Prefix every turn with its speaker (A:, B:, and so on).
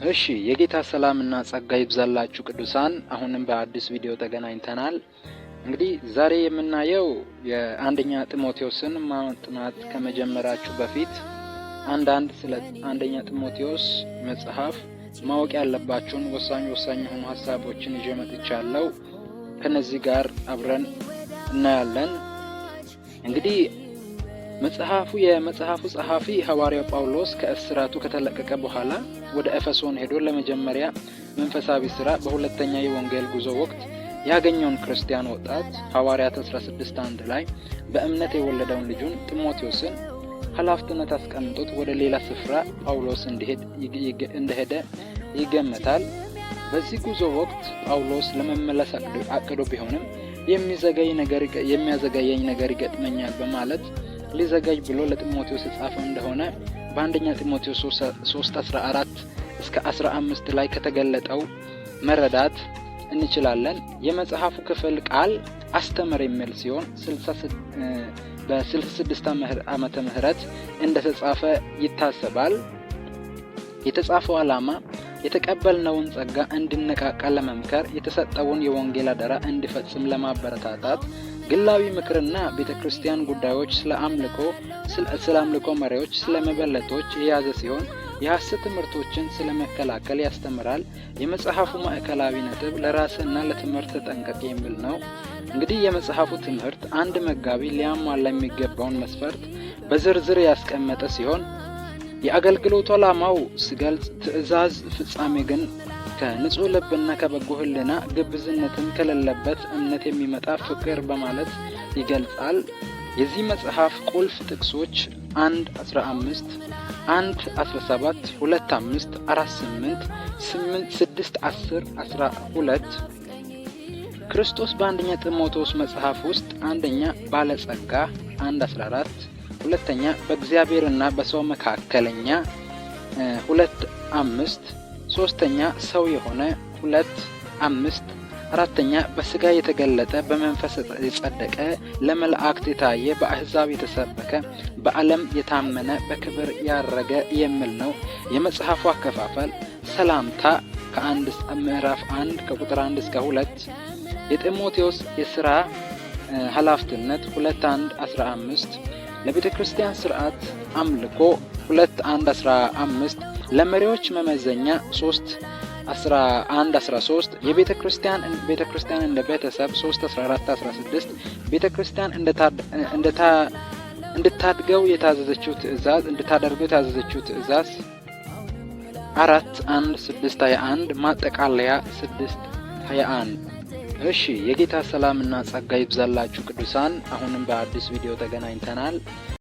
A: እሺ የጌታ ሰላምና ጸጋ ይብዛላችሁ ቅዱሳን። አሁንም በአዲስ ቪዲዮ ተገናኝተናል። እንግዲህ ዛሬ የምናየው የአንደኛ ጢሞቴዎስን ማጥናት ከመጀመራችሁ በፊት አንዳንድ ስለ አንደኛ ጢሞቴዎስ መጽሐፍ ማወቅ ያለባችሁን ወሳኝ የሆኑ ሐሳቦችን ይዤ መጥቻለሁ። ከነዚህ ጋር አብረን እናያለን። እንግዲህ የመጽሐፉ ጸሐፊ ሐዋርያው ጳውሎስ ከእስራቱ ከተለቀቀ በኋላ ወደ ኤፌሶን ሄዶ ለመጀመሪያ መንፈሳዊ ሥራ በሁለተኛ የወንጌል ጉዞ ወቅት ያገኘውን ክርስቲያን ወጣት ሐዋርያት 16:1 ላይ በእምነት የወለደውን ልጁን ጢሞቴዎስን ኃላፊነት አስቀምጦት ወደ ሌላ ስፍራ ጳውሎስ እንደሄደ ይገመታል። በዚህ ጉዞ ወቅት ጳውሎስ ለመመለስ አቅዶ ቢሆንም የሚያዘገየኝ ነገር ይገጥመኛል በማለት ሊዘጋጅ ብሎ ለጢሞቴዎስ የጻፈው እንደሆነ በአንደኛ ጢሞቴዎስ 3:14 እስከ 15 ላይ ከተገለጠው መረዳት እንችላለን። የመጽሐፉ ክፍል ቃል አስተምር የሚል ሲሆን በ66 ዓመተ ምህረት እንደተጻፈ ይታሰባል። የተጻፈው ዓላማ የተቀበልነውን ጸጋ እንድንነቃቃ ለመምከር፣ የተሰጠውን የወንጌል አደራ እንዲፈጽም ለማበረታታት፣ ግላዊ ምክርና ቤተክርስቲያን ጉዳዮች፣ ስለ አምልኮ መሪዎች፣ ስለ መበለቶች የያዘ ሲሆን የሐሰት ትምህርቶችን ስለመከላከል ያስተምራል። የመጽሐፉ ማዕከላዊ ነጥብ ለራስና ለትምህርት ተጠንቀቅ የሚል ነው። እንግዲህ የመጽሐፉ ትምህርት አንድ መጋቢ ሊያሟላ የሚገባውን መስፈርት በዝርዝር ያስቀመጠ ሲሆን የአገልግሎቱ ዓላማው ሲገልጽ ትእዛዝ ፍጻሜ ግን ከንጹህ ልብና ከበጎ ሕሊና ግብዝነትን ከሌለበት እምነት የሚመጣ ፍቅር በማለት ይገልጻል። የዚህ መጽሐፍ ቁልፍ ጥቅሶች 1:15፣ 1:17፣ 2:5፣ 4:8፣ 8:6፣ 10፣ 12 ክርስቶስ በአንደኛ ጢሞቴዎስ መጽሐፍ ውስጥ አንደኛ ባለጸጋ 1:14፣ ሁለተኛ በእግዚአብሔርና በሰው መካከለኛ 2:5፣ ሶስተኛ ሰው የሆነ 2:5፣ አራተኛ በስጋ የተገለጠ በመንፈስ የጸደቀ ለመላእክት የታየ በአሕዛብ የተሰበከ በዓለም የታመነ በክብር ያረገ የሚል ነው። የመጽሐፉ አከፋፈል ሰላምታ ምዕራፍ 1 ከቁጥር 1 እስከ 2፣ የጢሞቴዎስ የሥራ ኃላፊነት 2:1-15፣ ለቤተ ክርስቲያን ሥርዓት አምልኮ 2:1-15፣ ለመሪዎች መመዘኛ 3:11-13፣ የቤተ ክርስቲያን እንደ ቤተሰብ 3:14-16፣ ቤተ ክርስቲያን እንድታደርገው የታዘዘችው ትእዛዝ 4:1-6:21፣ ማጠቃለያ 6:21። እሺ የጌታ ሰላምና ጸጋ ይብዛላችሁ ቅዱሳን። አሁንም በአዲስ ቪዲዮ ተገናኝተናል።